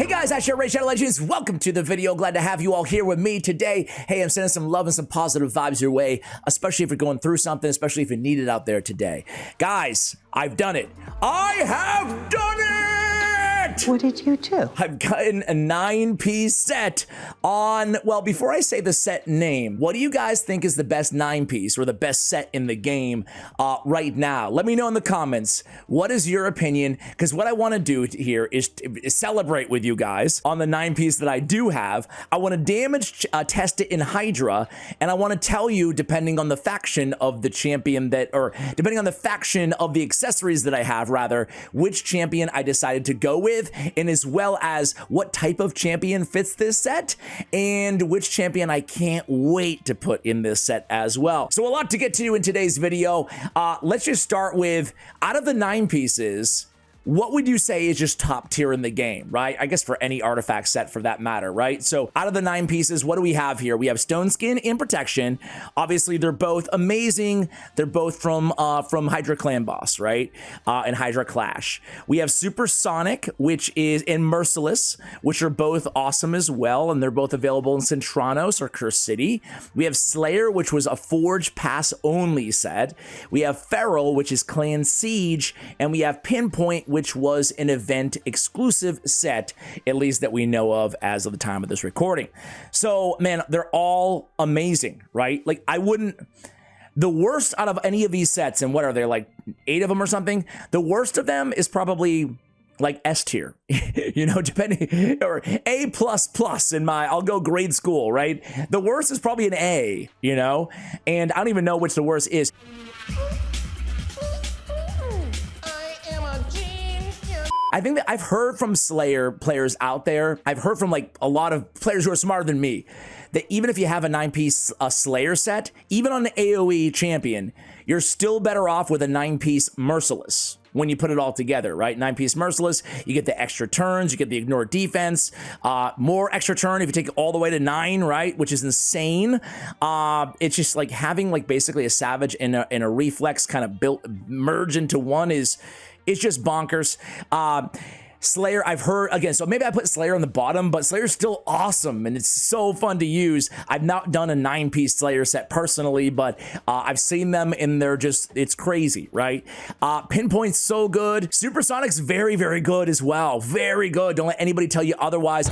Hey guys, Sary Shadow Legends. Welcome to the video. Glad to have you all here with me today. Hey, I'm sending some love and some positive vibes your way, especially if you're going through something, especially if you need it out there today. Guys, I've done it. I have done it! What did you do? I've gotten a 9-piece set on, well, before I say the set name, what do you guys think is the best 9-piece or the best set in the game right now? Let me know in the comments. What is your opinion? Because what I want to do here is celebrate with you guys on the 9-piece that I do have. I want to damage test it in Hydra, and I want to tell you, depending on the faction of the champion that, or depending on the faction of the accessories that I have, rather, which champion I decided to go with, and as well as what type of champion fits this set, and which champion I can't wait to put in this set as well. So a lot to get to in today's video. Let's just start with, out of the 9 pieces, what would you say is just top tier in the game, right? I guess for any artifact set for that matter, right? So out of the 9 pieces, what do we have here? We have Stone Skin and Protection. Obviously, they're both amazing. They're both from Hydra Clan Boss, right? And Hydra Clash. We have Supersonic, which is in Merciless, which are both awesome as well, and they're both available in Centranos or Curse City. We have Slayer, which was a Forge Pass only set. We have Ferral, which is Clan Siege, and we have Pinpoint, which was an event exclusive set, at least that we know of as of the time of this recording. So, man, they're all amazing, right? Like, I wouldn't... The worst out of any of these sets, and what are there, like 8 of them or something? The worst of them is probably like S tier, you know, depending, or A++ in my, I'll go grade school, right? The worst is probably an A, you know? And I don't even know which the worst is. I think that I've heard from Slayer players out there, I've heard from like a lot of players who are smarter than me, that even if you have a 9-piece Slayer set, even on the AoE champion, you're still better off with a 9-piece Merciless when you put it all together, right? 9-piece Merciless, you get the extra turns, you get the ignore defense, more extra turn if you take it all the way to 9, right? Which is insane. It's just like having like basically a Savage and a Reflex kind of built, merge into one is... It's just bonkers. Slayer, I've heard, again, so maybe I put Slayer on the bottom, but Slayer's still awesome, and it's so fun to use. I've not done a 9-piece Slayer set personally, but I've seen them, and they're just, it's crazy, right? Pinpoint's so good. Supersonic's very, very good as well. Very good. Don't let anybody tell you otherwise.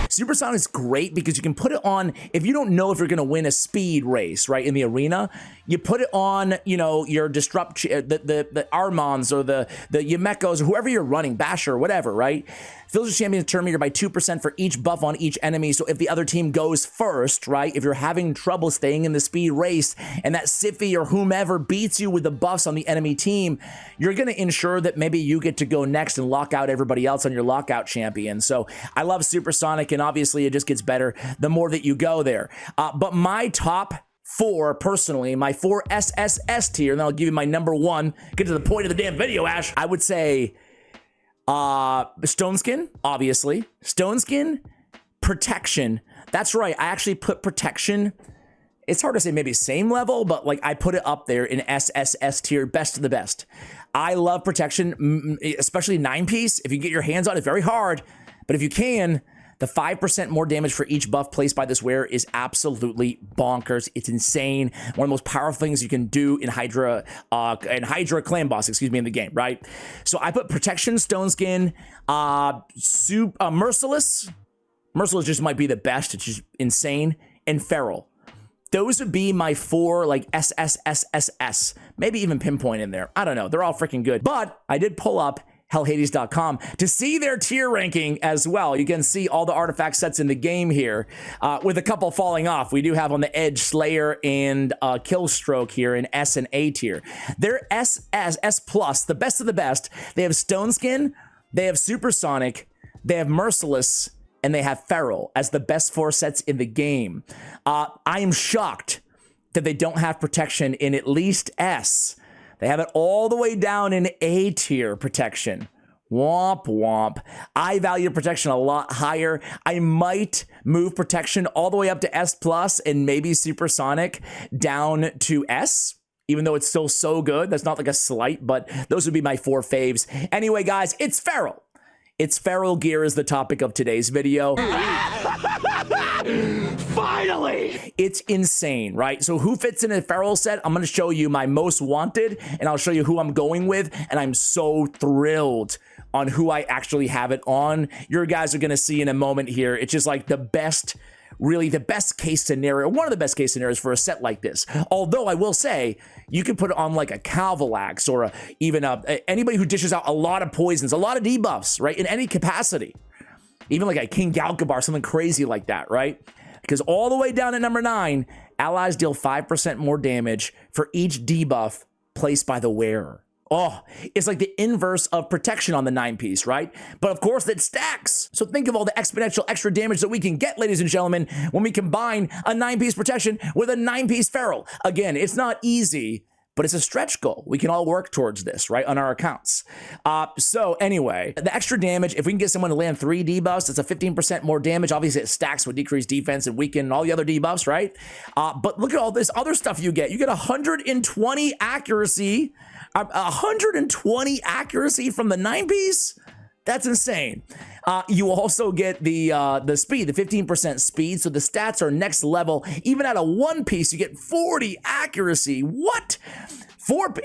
Supersonic's great because you can put it on, if you don't know if you're going to win a speed race, right, in the arena, you put it on, you know, your Disrupt, the Armons or the Yumekos or whoever you're running, Basher or whatever, right? Fills your champion's turn meter by 2% for each buff on each enemy. So if the other team goes first, right, if you're having trouble staying in the speed race and that Siffy or whomever beats you with the buffs on the enemy team, you're going to ensure that maybe you get to go next and lock out everybody else on your lockout champion. So I love Supersonic, and obviously it just gets better the more that you go there. But my top 4, personally, my 4 SSS tier, and then I'll give you my number 1, get to the point of the damn video, Ash. I would say Stone Skin, obviously. Stone Skin, Protection. That's right, I actually put Protection, it's hard to say maybe same level, but like I put it up there in SSS tier, best of the best. I love Protection, especially 9-piece. If you get your hands on it, very hard, but if you can, the 5% more damage for each buff placed by this wearer is absolutely bonkers. It's insane. One of the most powerful things you can do in Hydra Clan Boss, excuse me, in the game, right? So I put Protection, Stone Skin, Merciless. Merciless just might be the best. It's just insane. And Ferral. Those would be my 4, like, SSSSS. Maybe even Pinpoint in there. I don't know. They're all freaking good. But I did pull up hellhades.com to see their tier ranking as well. You can see all the artifact sets in the game here, with a couple falling off. We do have on the edge Slayer and Killstroke here in S and A tier. They're S+, the best of the best. They have Stone Skin, they have Supersonic, they have Merciless, and they have Ferral as the best 4 sets in the game. I am shocked that they don't have Protection in at least S. They have it all the way down in A tier Protection. Womp womp. I value Protection a lot higher. I might move Protection all the way up to S+ and maybe Supersonic down to S, even though it's still so good. That's not like a slight, but those would be my 4 faves. Anyway, guys, it's Ferral. It's feral gear is the topic of today's video. Finally! It's insane, right? So who fits in a feral set? I'm going to show you my most wanted, and I'll show you who I'm going with, and I'm so thrilled on who I actually have it on. You guys are going to see in a moment here. It's just like the best, really the best case scenario, one of the best case scenarios for a set like this. Although I will say, you can put it on like a Calvalax or anybody who dishes out a lot of poisons, a lot of debuffs, right? In any capacity. Even like a King Galkabar, something crazy like that, right? Because all the way down at number 9, allies deal 5% more damage for each debuff placed by the wearer. Oh, it's like the inverse of protection on the 9-piece, right? But of course, it stacks. So think of all the exponential extra damage that we can get, ladies and gentlemen, when we combine a 9-piece protection with a 9-piece feral. Again, it's not easy, but it's a stretch goal. We can all work towards this, right, on our accounts. So anyway, the extra damage, if we can get someone to land 3 debuffs, it's a 15% more damage. Obviously, it stacks with decreased defense and weaken and all the other debuffs, right? But look at all this other stuff you get. You get 120 accuracy, 120 accuracy from the 9-piece. That's insane. You also get the speed, the 15% speed. So the stats are next level. Even at a 1-piece, you get 40 accuracy. What?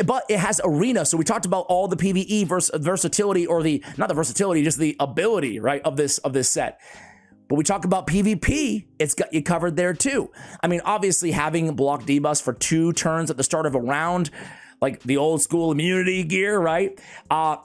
But it has arena. So we talked about all the PvE versatility, or not the versatility, just the ability, right, of this set. But we talk about PvP, it's got you covered there too. I mean, obviously having block debuffs for 2 turns at the start of a round, like the old school immunity gear, right?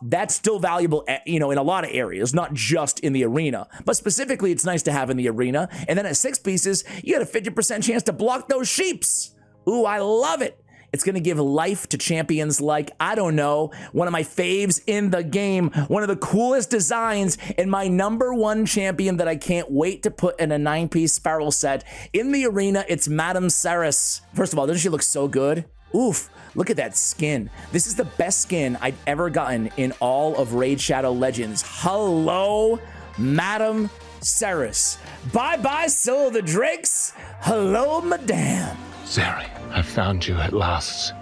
That's still valuable, in a lot of areas, not just in the arena. But specifically, it's nice to have in the arena. And then at 6 pieces, you got a 50% chance to block those sheeps. Ooh, I love it. It's going to give life to champions like, I don't know, one of my faves in the game, one of the coolest designs, and my #1 champion that I can't wait to put in a 9-piece feral set in the arena. It's Madame Sary. First of all, doesn't she look so good? Oof, look at that skin. This is the best skin I've ever gotten in all of Raid Shadow Legends. Hello, Madame Sary. Bye-bye, Syl the Drakes. Hello, Madame. Sary, I've found you at last,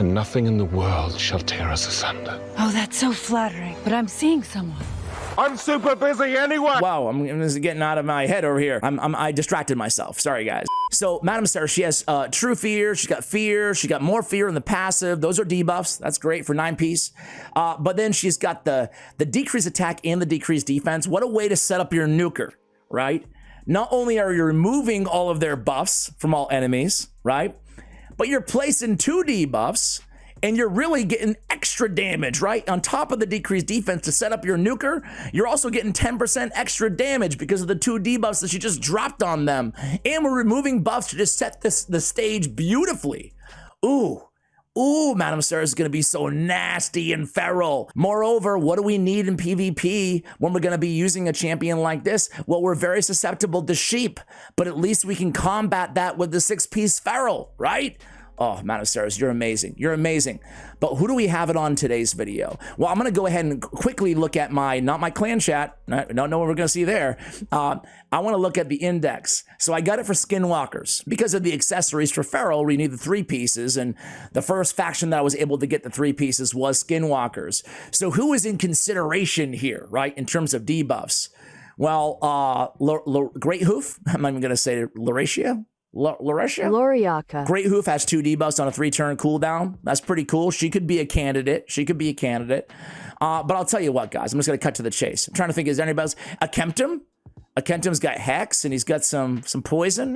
and nothing in the world shall tear us asunder. Oh, that's so flattering. But I'm seeing someone. I'm super busy anyway! Wow, this is getting out of my head over here. I distracted myself. Sorry, guys. So, Madame Sary, she has true fear. She's got more fear in the passive. Those are debuffs. That's great for 9-piece. But then she's got the decreased attack and the decreased defense. What a way to set up your nuker, right? Not only are you removing all of their buffs from all enemies, right? But you're placing 2 debuffs, and you're really getting extra damage, right? On top of the decreased defense to set up your nuker, you're also getting 10% extra damage because of the 2 debuffs that you just dropped on them. And we're removing buffs to just set the stage beautifully. Ooh, Madame Sary is going to be so nasty and feral. Moreover, what do we need in PvP when we're going to be using a champion like this? Well, we're very susceptible to sheep, but at least we can combat that with the 6-piece feral, right? Oh, Madame Sary, you're amazing. You're amazing. But who do we have it on today's video? Well, I'm going to go ahead and quickly look at not my clan chat. I don't know what we're going to see there. I want to look at the index. So I got it for Skinwalkers. Because of the accessories for Ferral, we need the 3 pieces. And the first faction that I was able to get the 3 pieces was Skinwalkers. So who is in consideration here, right, in terms of debuffs? Well, Great Hoof. I'm not even going to say Lauratia. Loriaka. Great Hoof has 2 debuffs on a 3-turn cooldown. That's pretty cool. She could be a candidate. But I'll tell you what, guys. I'm just going to cut to the chase. I'm trying to think, is there anybody else? A Kemptum? A Kemptum's got Hex, and he's got some poison.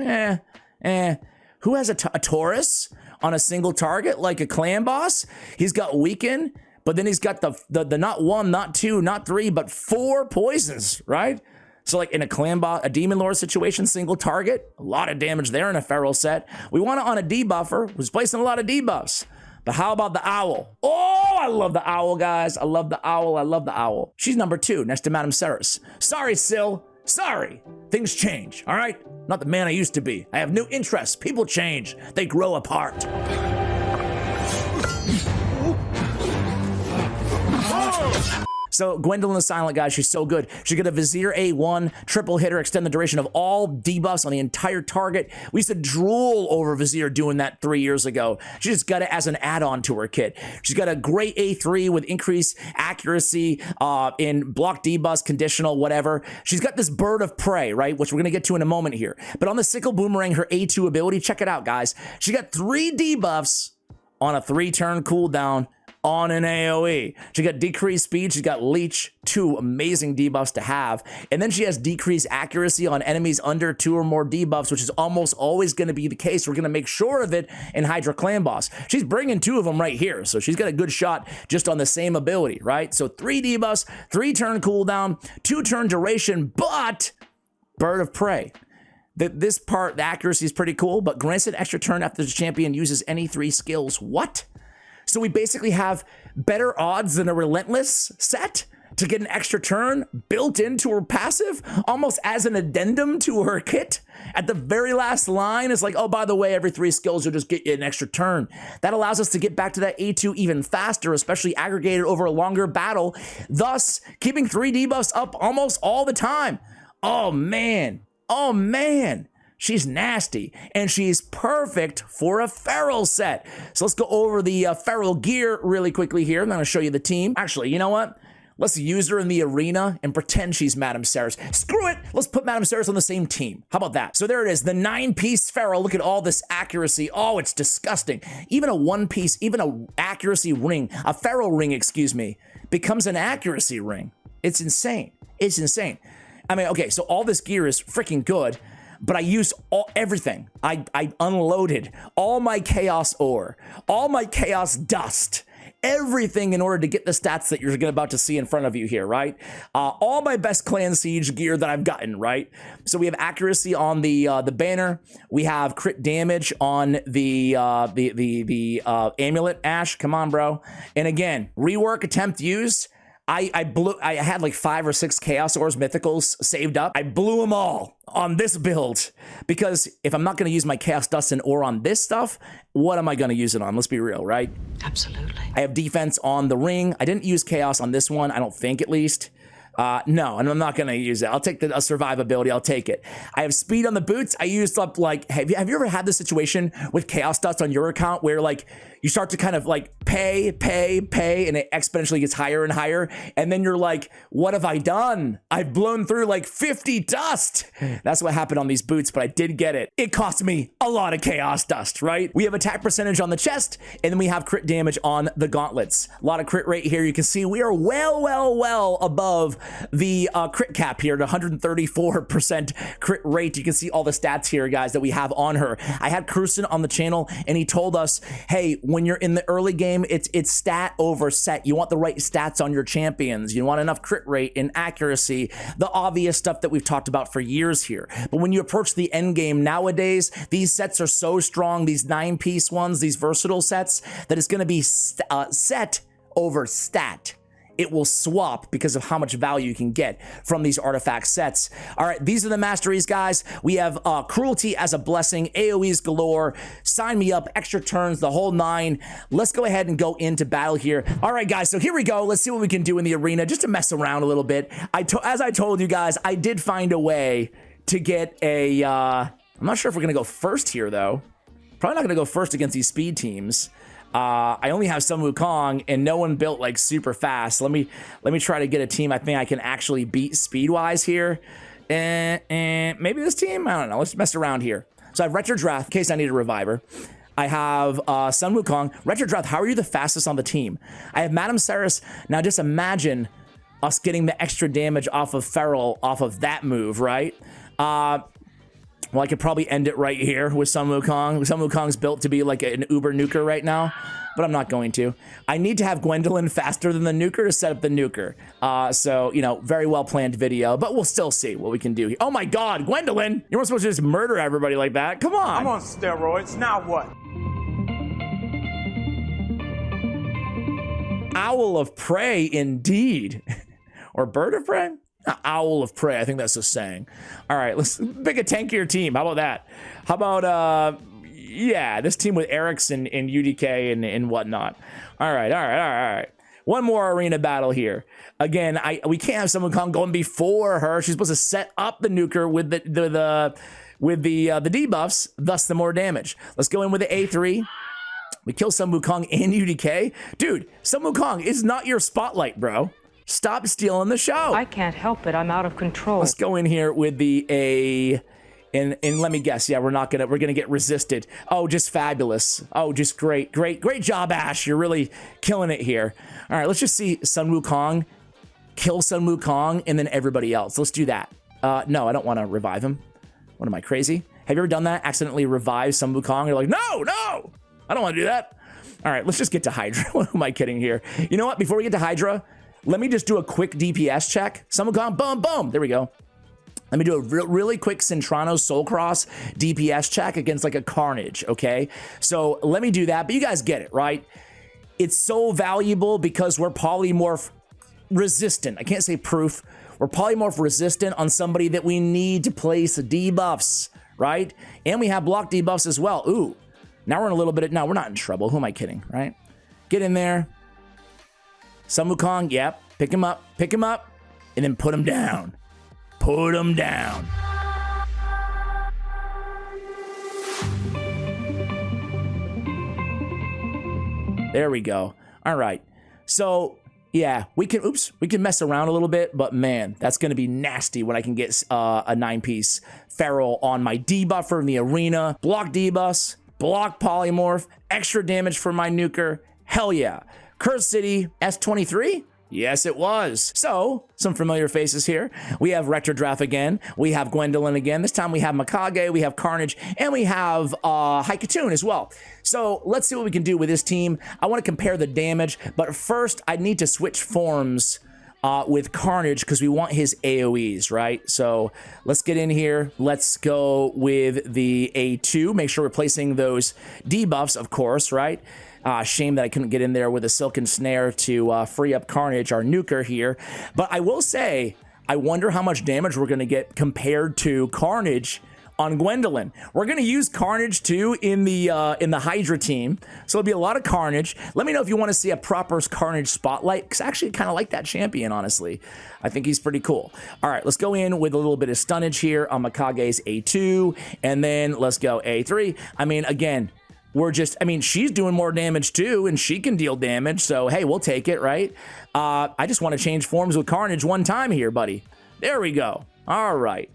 Who has a Taurus on a single target, like a clan boss? He's got Weaken, but then he's got the not 1, not 2, not 3, but 4 poisons, right? So like in a clan bot, a demon lord situation, single target, a lot of damage there in a feral set. We want it on a debuffer who's placing a lot of debuffs. But how about the owl? Oh, I love the owl, guys. I love the owl. She's number 2 next to Madame Sary. Sorry, Syl. Sorry. Things change, all right? Not the man I used to be. I have new interests. People change. They grow apart. So Gwendolyn the Silent, guys, she's so good. She got a Vizier A1, triple hitter, extend the duration of all debuffs on the entire target. We used to drool over Vizier doing that 3 years ago. She just got it as an add-on to her kit. She's got a great A3 with increased accuracy in block debuffs, conditional, whatever. She's got this Bird of Prey, right, which we're going to get to in a moment here. But on the Sickle Boomerang, her A2 ability, check it out, guys. She got 3 debuffs on a 3-turn cooldown on an AoE. She got decreased speed, she's got leech, 2 amazing debuffs to have. And then she has decreased accuracy on enemies under 2 or more debuffs, which is almost always going to be the case. We're going to make sure of it in Hydra Clan Boss. She's bringing 2 of them right here, so she's got a good shot just on the same ability, right? So 3 debuffs, 3-turn cooldown, 2-turn duration, but Bird of Prey. This part, the accuracy is pretty cool, but grants an extra turn after the champion uses any 3 skills. What? So we basically have better odds than a Relentless set to get an extra turn built into her passive, almost as an addendum to her kit. At the very last line, it's like, oh, by the way, every 3 skills will just get you an extra turn. That allows us to get back to that A2 even faster, especially aggregated over a longer battle, thus keeping 3 debuffs up almost all the time. Oh, man. Oh, man. She's nasty, and she's perfect for a Ferral set. So let's go over the Ferral gear really quickly here. I'm going to show you the team. Actually, you know what? Let's use her in the arena and pretend she's Madame Saris. Screw it! Let's put Madame Saris on the same team. How about that? So there it is, the 9-piece Ferral. Look at all this accuracy. Oh, it's disgusting. Even a 1-piece, even a accuracy ring, a Ferral ring, excuse me, becomes an accuracy ring. It's insane. It's insane. I mean, okay, so all this gear is freaking good, but I used everything. I unloaded all my chaos ore, all my chaos dust, everything in order to get the stats that you're about to see in front of you here, right? All my best clan siege gear that I've gotten, right? So we have accuracy on the banner. We have crit damage on the amulet. Ash, come on, bro. And again, rework attempt used. I had like 5 or 6 Chaos Ores Mythicals saved up. I blew them all on this build because if I'm not going to use my Chaos Dust and Ore on this stuff, what am I going to use it on? Let's be real, right? Absolutely. I have defense on the ring. I didn't use Chaos on this one, I don't think at least. No, and I'm not going to use it. I'll take the survivability. I'll take it. I have speed on the boots. I used up like, have you ever had this situation with Chaos Dust on your account where like you start to kind of like pay, and it exponentially gets higher and higher. And then you're like, what have I done? I've blown through like 50 dust. That's what happened on these boots, but I did get it. It cost me a lot of Chaos Dust, right? We have attack percentage on the chest, and then we have crit damage on the gauntlets. A lot of crit rate here. You can see we are well above the crit cap here at 134% crit rate. You can see all the stats here, guys, that we have on her. I had Cruson on the channel, and he told us, hey, when you're in the early game, it's stat over set. You want the right stats on your champions. You want enough crit rate and accuracy, the obvious stuff that we've talked about for years here. But when you approach the end game nowadays, these sets are so strong, these 9-piece ones, these versatile sets, that it's going to be set over stat. It will swap because of how much value you can get from these artifact sets. All right, these are the masteries, guys. We have Cruelty as a blessing, AoEs galore, sign me up, extra turns, the whole 9. Let's go ahead and go into battle here. All right, guys, so here we go. Let's see what we can do in the arena just to mess around a little bit. As I told you guys, I did find a way to get a, I'm not sure if we're going to go first here, though. Probably not going to go first against these speed teams. I only have Sun Wukong, and no one built like super fast. Let me try to get a team I think I can actually beat speed-wise here. And maybe this team? I don't know. Let's mess around here. So I have Retrodrath in case I need a reviver. I have Sun Wukong. Retrodrath, how are you the fastest on the team? I have Madame Saris. Now just imagine us getting the extra damage off of Ferral off of that move, right? Well, I could probably end it right here with Sun Wukong. Sun Wukong's built to be like an uber nuker right now, but I'm not going to. I need to have Gwendolyn faster than the nuker to set up the nuker. So, you know, very well planned video, but we'll still see what we can do here. Oh my God, Gwendolyn! You weren't supposed to just murder everybody like that. Come on. I'm on steroids. Now what? Owl of Prey, indeed. Or Bird of Prey? Owl of Prey, I think that's the saying. All right, let's pick a tankier team. How about that? How about, yeah, this team with Erics and UDK and whatnot. All right. One more arena battle here. Again, we can't have Sun Wukong going before her. She's supposed to set up the nuker with the debuffs, thus the more damage. Let's go in with the A3. We kill Sun Wukong and UDK. Dude, Sun Wukong is not your spotlight, bro. Stop stealing the show. I can't help it. I'm out of control. Let's go in here with the A. And let me guess, yeah, we're gonna get resisted. Oh, just fabulous. Oh, just great job, Ash. You're really killing it here. All right, let's just see Sun Wukong kill Sun Wukong and then everybody else. Let's do that. No, I don't want to revive him. What am I, crazy? Have you ever done that? Accidentally revive Sun Wukong? You're like, no, I don't want to do that. All right, let's just get to Hydra. What am I kidding here? You know what? Before we get to Hydra, let me just do a quick DPS check. Sun Wukong, boom, boom. There we go. Let me do a really quick Centrano Soul Cross DPS check against like a Carnage, okay? So let me do that, but you guys get it, right? It's so valuable because we're polymorph resistant. I can't say proof. We're polymorph resistant on somebody that we need to place debuffs, right? And we have block debuffs as well. Ooh, now we're in a little bit of, no, we're not in trouble. Who am I kidding, right? Get in there. Sun Wukong, yep. Pick him up, and then put him down. Put him down. There we go. All right. So, yeah, we can mess around a little bit, but man, that's going to be nasty when I can get a 9-piece Ferral on my debuffer in the arena. Block debuffs, block polymorph, extra damage for my nuker. Hell yeah. Curse City S23? Yes, it was. So, some familiar faces here. We have Rector Draft again. We have Gwendolyn again. This time we have Mikage, we have Carnage, and we have Haikatoon as well. So, let's see what we can do with this team. I want to compare the damage, but first I need to switch forms with Carnage because we want his AoEs, right? So, let's get in here. Let's go with the A2. Make sure we're placing those debuffs, of course, right? Shame that I couldn't get in there with a Silken Snare to free up Carnage, our nuker here. But I will say, I wonder how much damage we're going to get compared to Carnage on Gwendolyn. We're going to use Carnage too in the Hydra team. So there'll be a lot of Carnage. Let me know if you want to see a proper Carnage spotlight, because I actually kind of like that champion, honestly. I think he's pretty cool. All right, let's go in with a little bit of stunnage here on Mikage's A2, and then let's go A3. I mean, again, she's doing more damage too, and she can deal damage, so hey, we'll take it, right? I just want to change forms with Carnage one time here, buddy. There we go. All right,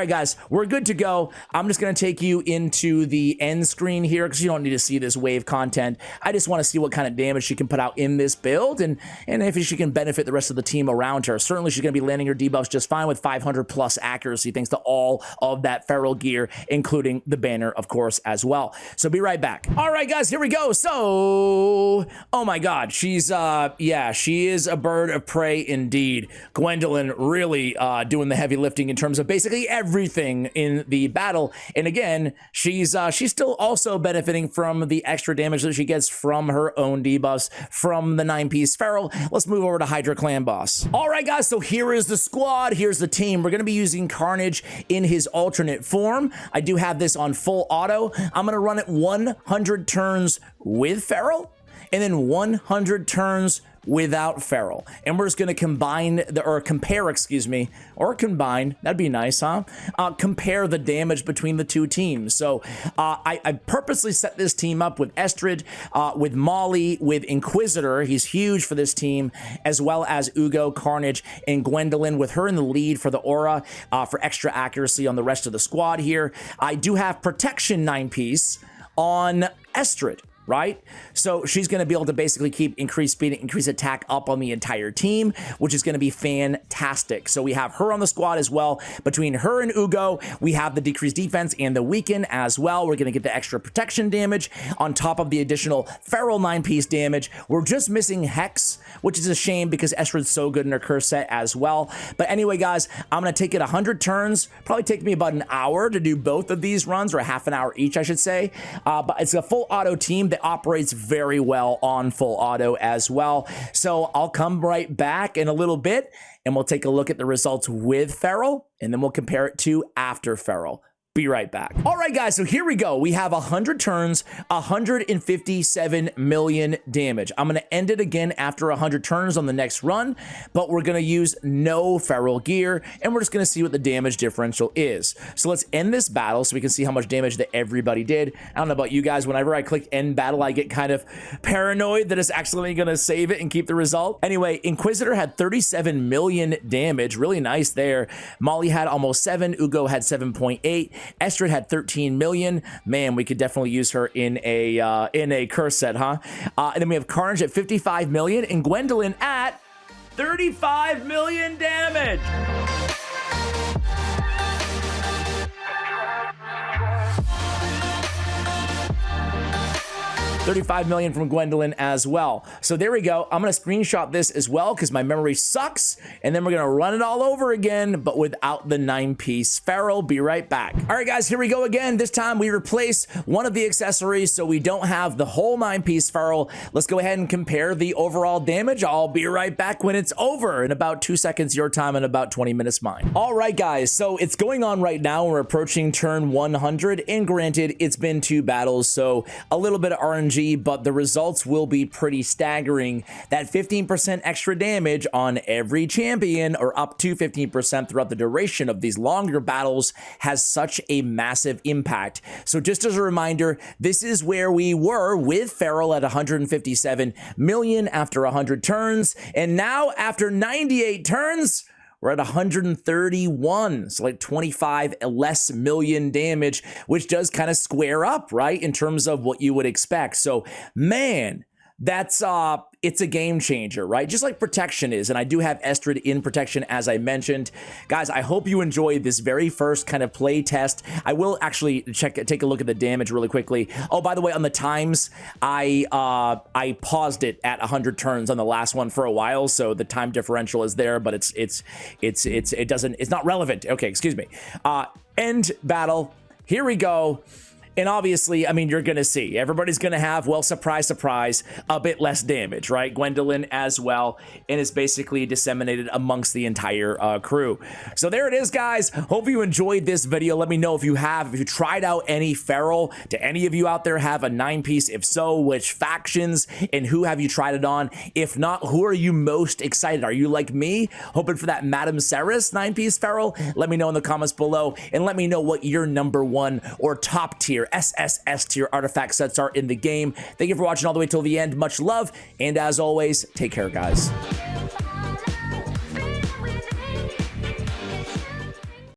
guys, we're good to go. I'm just going to take you into the end screen here because you don't need to see this wave content. I just want to see what kind of damage she can put out in this build and if she can benefit the rest of the team around her. Certainly, she's going to be landing her debuffs just fine with 500 plus accuracy thanks to all of that Ferral gear, including the banner, of course, as well. So be right back. All right, guys, here we go. So, oh my God, she is a bird of prey indeed. Gwendolyn really doing the heavy lifting in terms of basically everything in the battle. And again, she's still also benefiting from the extra damage that she gets from her own debuffs from the 9-piece Ferral. Let's move over to Hydra Clan Boss. All right, guys, so here is the squad. Here's the team. We're going to be using Carnage in his alternate form. I do have this on full auto. I'm going to run it 100 turns with Ferral and then 100 turns without Ferral. And we're just going to combine, that'd be nice, huh? Compare the damage between the two teams. So I purposely set this team up with Estrid, with Molly, with Inquisitor. He's huge for this team, as well as Ugo, Carnage, and Gwendolyn, with her in the lead for the aura, for extra accuracy on the rest of the squad here. I do have Protection 9-piece on Estrid, right? So she's going to be able to basically keep increased speed and increase attack up on the entire team, which is going to be fantastic. So we have her on the squad as well. Between her and Ugo, we have the decreased defense and the weaken as well. We're going to get the extra protection damage on top of the additional Ferral 9-piece damage. We're just missing Hex, which is a shame because Estrid's so good in her curse set as well. But anyway, guys, I'm going to take it 100 turns. Probably take me about an hour to do both of these runs, or a half an hour each, I should say. But it's a full auto team that operates very well on full auto as well. So I'll come right back in a little bit and we'll take a look at the results with Ferral, and then we'll compare it to after Ferral. Be right back. All right, guys, so here we go. We have 100 turns, 157 million damage. I'm going to end it again after 100 turns on the next run, but we're going to use no feral gear, and we're just going to see what the damage differential is. So let's end this battle so we can see how much damage that everybody did. I don't know about you guys. Whenever I click end battle, I get kind of paranoid that it's actually going to save it and keep the result. Anyway, Inquisitor had 37 million damage. Really nice there. Molly had almost 7. Ugo had 7.8. Estrid had 13 million. Man, we could definitely use her in a curse set, huh? And then we have Carnage at 55 million and Gwendolyn at 35 million damage. 35 million from Gwendolyn as well. So there we go. I'm going to screenshot this as well because my memory sucks. And then we're going to run it all over again, but without the 9-piece Ferral. Be right back. All right, guys, here we go again. This time we replace one of the accessories so we don't have the whole 9-piece Ferral. Let's go ahead and compare the overall damage. I'll be right back when it's over in about 2 seconds your time and about 20 minutes mine. All right, guys, so it's going on right now. We're approaching turn 100, and granted, it's been 2 battles, so a little bit of RNG, but the results will be pretty staggering. That 15% extra damage on every champion, or up to 15% throughout the duration of these longer battles, has such a massive impact. So just as a reminder, this is where we were with Ferral at 157 million after 100 turns, and now after 98 turns, we're at 131, so like 25 less million damage, which does kind of square up, right, in terms of what you would expect. So, man, that's it's a game changer, right? Just like protection is, and I do have Estrid in protection, as I mentioned. Guys, I hope you enjoyed this very first kind of play test. I will actually take a look at the damage really quickly. Oh, by the way, on the times, I paused it at 100 turns on the last one for a while, so the time differential is there, but it's not relevant. Okay, excuse me. End battle. Here we go. And obviously, I mean, you're going to see. Everybody's going to have, well, surprise, surprise, a bit less damage, right? Gwendolyn as well, and it's basically disseminated amongst the entire crew. So there it is, guys. Hope you enjoyed this video. Let me know if you tried out any Ferral. Do any of you out there have a 9-piece? If so, which factions and who have you tried it on? If not, who are you most excited? Are you like me, hoping for that Madame Saris 9-piece Ferral? Let me know in the comments below, and let me know what your #1 or top tier SSS tier artifact sets are in the game. Thank you for watching all the way till the end. Much love, and as always, take care, guys.